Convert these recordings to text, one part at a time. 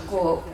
کو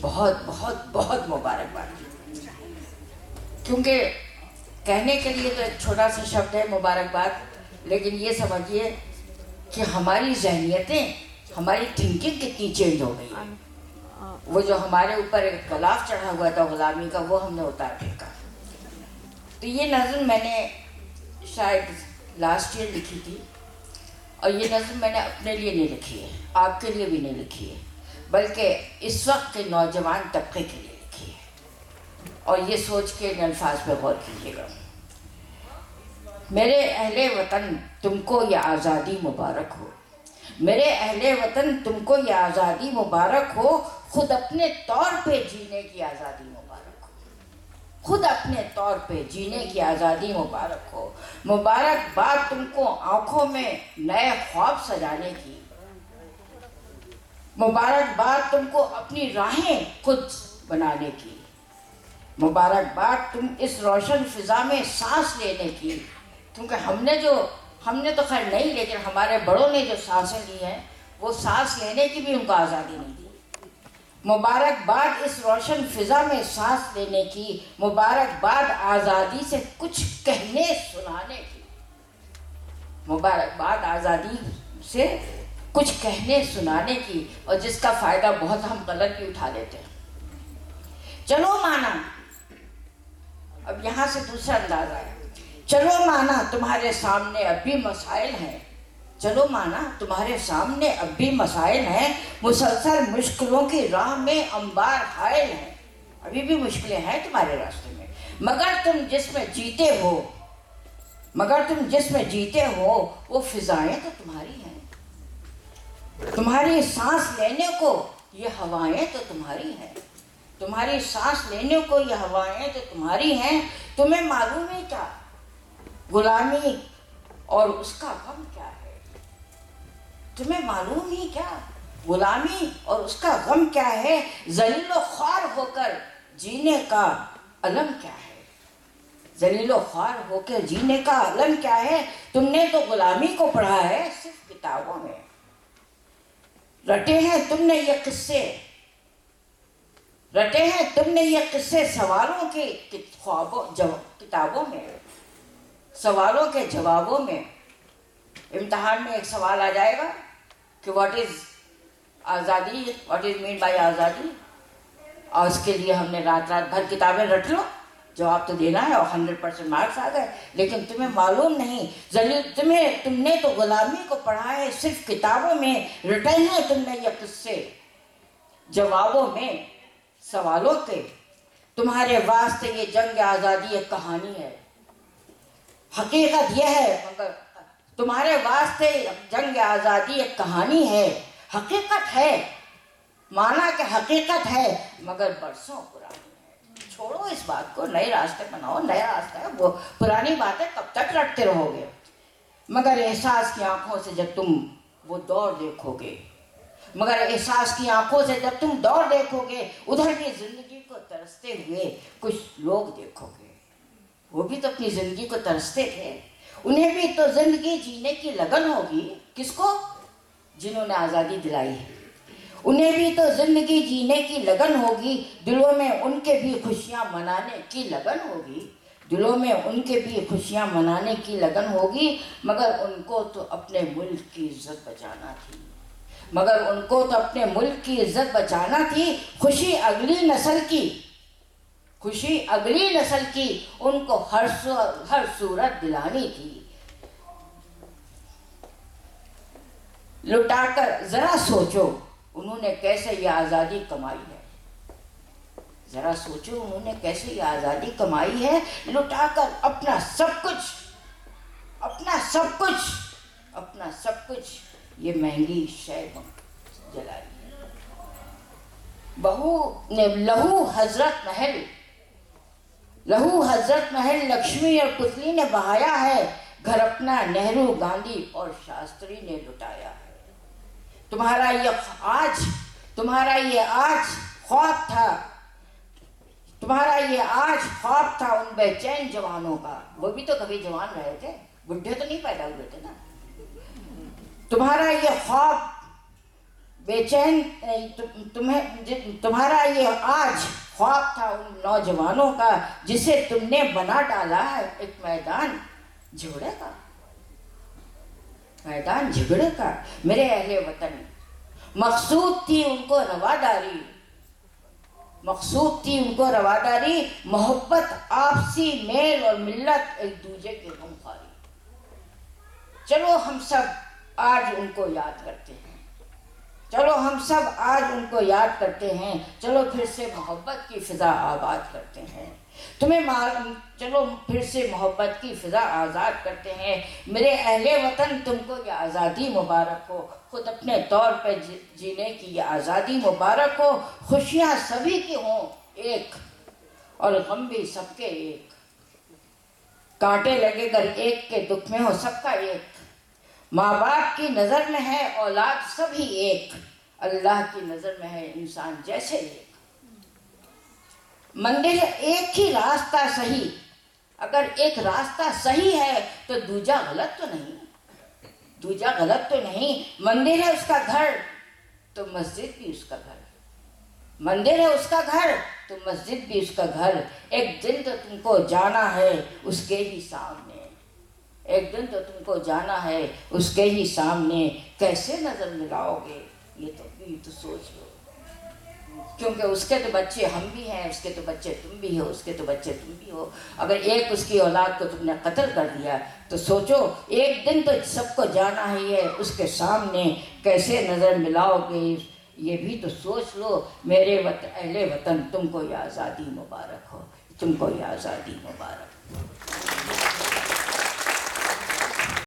بہت بہت بہت مبارکباد، کیونکہ کہنے کے لیے تو ایک چھوٹا سا شبد ہے مبارکباد، لیکن یہ سمجھیے کہ ہماری ذہنیتیں، ہماری تھنکنگ کتنی چینج ہو گئی ہے۔ وہ جو ہمارے اوپر ایک غلاف چڑھا ہوا تھا غلامی کا، وہ ہم نے اتار پھینکا۔ تو یہ نظم میں نے شاید لاسٹ ایئر لکھی تھی، اور یہ نظم میں نے اپنے لیے نہیں لکھی ہے، آپ کے لیے بھی نہیں لکھی ہے، بلکہ اس وقت کے نوجوان طبقے کے لیے لکھی ہے، اور یہ سوچ کے ان الفاظ پہ غور کیجیے گا۔ میرے اہل وطن تم کو یہ آزادی مبارک ہو، میرے اہل وطن تم کو یہ آزادی مبارک ہو، خود اپنے طور پہ جینے کی آزادی مبارک ہو، خود اپنے طور پہ جینے کی آزادی مبارک ہو، مبارکباد تم کو آنکھوں میں نئے خواب سجانے کی، مبارکباد تم کو اپنی راہیں خود بنانے کی، مبارکباد تم اس روشن فضا میں سانس لینے کی، کیونکہ ہم نے تو خیر نہیں، لیکن ہمارے بڑوں نے جو سانسیں لی ہیں وہ سانس لینے کی بھی ان کو آزادی نہیں دی۔ مبارکباد اس روشن فضا میں سانس لینے کی، مبارکباد آزادی سے کچھ کہنے سنانے کی، مبارکباد آزادی سے کچھ کہنے سنانے کی، اور جس کا فائدہ بہت ہم غلط بھی اٹھا لیتے ہیں۔ چلو مانا، اب یہاں سے دوسرا انداز آیا، چلو مانا تمہارے سامنے اب بھی مسائل ہیں، چلو مانا تمہارے سامنے اب بھی مسائل ہیں، مسلسل مشکلوں کی راہ میں انبار حائل ہیں، ابھی بھی مشکلیں ہیں تمہارے راستے میں، مگر تم جس میں جیتے ہو، مگر تم جس میں جیتے ہو وہ فضائیں تو تمہاری ہیں، تمہاری سانس لینے کو یہ ہوائیں تو تمہاری ہیں، تمہاری سانس لینے کو یہ ہوائیں تو تمہاری ہیں، تمہیں معلوم ہے کیا غلامی اور اس کا غم کیا ہے، تمہیں معلوم ہی کیا غلامی اور اس کا غم کیا ہے، ذلیل و خوار ہو کر جینے کا الم کیا ہے، ذلیل و خوار ہو کے جینے کا الم کیا ہے، تم نے تو غلامی کو پڑھا ہے صرف کتابوں میں، رٹے ہیں تم نے یہ قصے، رٹے ہیں تم نے یہ قصے سوالوں کے کتابوں میں، سوالوں کے جوابوں میں۔ امتحان میں ایک سوال آ جائے گا کہ واٹ از آزادی، واٹ از مین بائی آزادی، اور اس کے لیے ہم نے رات بھر کتابیں رٹ لو، جواب تو دینا ہے اور 100% مارکس آ گئے، لیکن تمہیں معلوم نہیں، تم نے تو غلامی کو پڑھا ہے صرف کتابوں میں، رٹے ہیں تم نے یہ قصے جوابوں میں سوالوں کے، تمہارے واسطے یہ جنگ آزادی ایک کہانی ہے، حقیقت یہ ہے، مگر تمہارے واسطے جنگ آزادی ایک کہانی ہے، حقیقت ہے، مانا کہ حقیقت ہے مگر برسوں پرانی ہے، چھوڑو اس بات کو، نئے راستے بناؤ، نیا راستہ ہے، وہ پرانی باتیں کب تک رٹتے رہو گے، مگر احساس کی آنکھوں سے جب تم وہ دور دیکھو گے، مگر احساس کی آنکھوں سے جب تم دور دیکھو گے، ادھر بھی زندگی کو ترستے ہوئے کچھ لوگ دیکھو گے، وہ بھی تو اپنی زندگی کو ترستے تھے، انہیں بھی تو زندگی جینے کی لگن ہوگی، کس کو؟ جنہوں نے آزادی دلائی ہے، انہیں بھی تو زندگی جینے کی لگن ہوگی، دلوں میں ان کے بھی خوشیاں منانے کی لگن ہوگی، دلوں میں ان کے بھی خوشیاں منانے کی لگن ہوگی، مگر ان کو تو اپنے ملک کی عزت بچانا تھی، مگر ان کو تو اپنے ملک کی عزت بچانا تھی، خوشی اگلی نسل کی، خوشی اگلی نسل کی ان کو ہر صورت دلانی تھی، لٹا کر ذرا سوچو انہوں نے کیسے یہ آزادی کمائی ہے، ذرا سوچو انہوں نے کیسے یہ آزادی کمائی ہے، لٹا کر اپنا سب کچھ، اپنا سب کچھ، اپنا سب کچھ، یہ مہنگی شے جلائی ہے، بہو نے لہو حضرت محل لکشمی اور پتلی نے بہایا ہے، گھر اپنا نہرو گاندھی اور شاستری نے لٹایا ہے، تمہارا یہ آج خواب تھا، تمہارا یہ آج خواب تھا ان بے چین جوانوں کا، وہ بھی تو کبھی جوان رہے تھے، بڈھے تو نہیں پیدا ہوئے تھے نا، تمہارا یہ خواب بے چین تمہارا یہ آج خواب تھا ان نوجوانوں کا جسے تم نے بنا ڈالا ہے ایک میدان جھگڑے کا، میدان جھگڑے کا۔ میرے اہل وطن، مقصود تھی ان کو رواداری، مقصود تھی ان کو رواداری، محبت، آپسی میل اور ملت، ایک دوسرے کے غمخواری۔ چلو ہم سب آج ان کو یاد کرتے ہیں، چلو ہم سب آج ان کو یاد کرتے ہیں، چلو پھر سے محبت کی فضا آباد کرتے ہیں، چلو پھر سے محبت کی فضا آزاد کرتے ہیں۔ میرے اہل وطن، تم کو یہ آزادی مبارک ہو، خود اپنے طور پہ جینے کی یہ آزادی مبارک ہو۔ خوشیاں سبھی کی ہوں ایک اور غم بھی سب کے ایک، کانٹے لگے گر ایک کے دکھ میں ہو سب کا ایک، ماں باپ کی نظر میں ہے اولاد سبھی ایک، اللہ کی نظر میں ہے انسان جیسے ایک۔ مندر ایک ہی راستہ صحیح، اگر ایک راستہ صحیح ہے تو دوجا غلط تو نہیں، دوجا غلط تو نہیں۔ مندر ہے اس کا گھر تو مسجد بھی اس کا گھر، مندر ہے اس کا گھر تو مسجد بھی اس کا گھر، ایک دن تو تم کو جانا ہے اس کے ہی سامنے، ایک دن تو تم کو جانا ہے اس کے ہی سامنے، کیسے نظر ملاؤ گے یہ تو سوچ لو، کیونکہ اس کے تو بچے ہم بھی ہیں، اس کے تو بچے تم بھی ہو، اس کے تو بچے تم بھی ہو۔ اگر ایک اس کی اولاد کو تم نے قتل کر دیا تو سوچو ایک دن تو سب کو جانا ہی ہے اس کے سامنے، کیسے نظر ملاؤ گے یہ بھی تو سوچ لو۔ میرے اہل وطن، تم کو یہ آزادی مبارک ہو، تم کو یہ آزادی مبارک ہو۔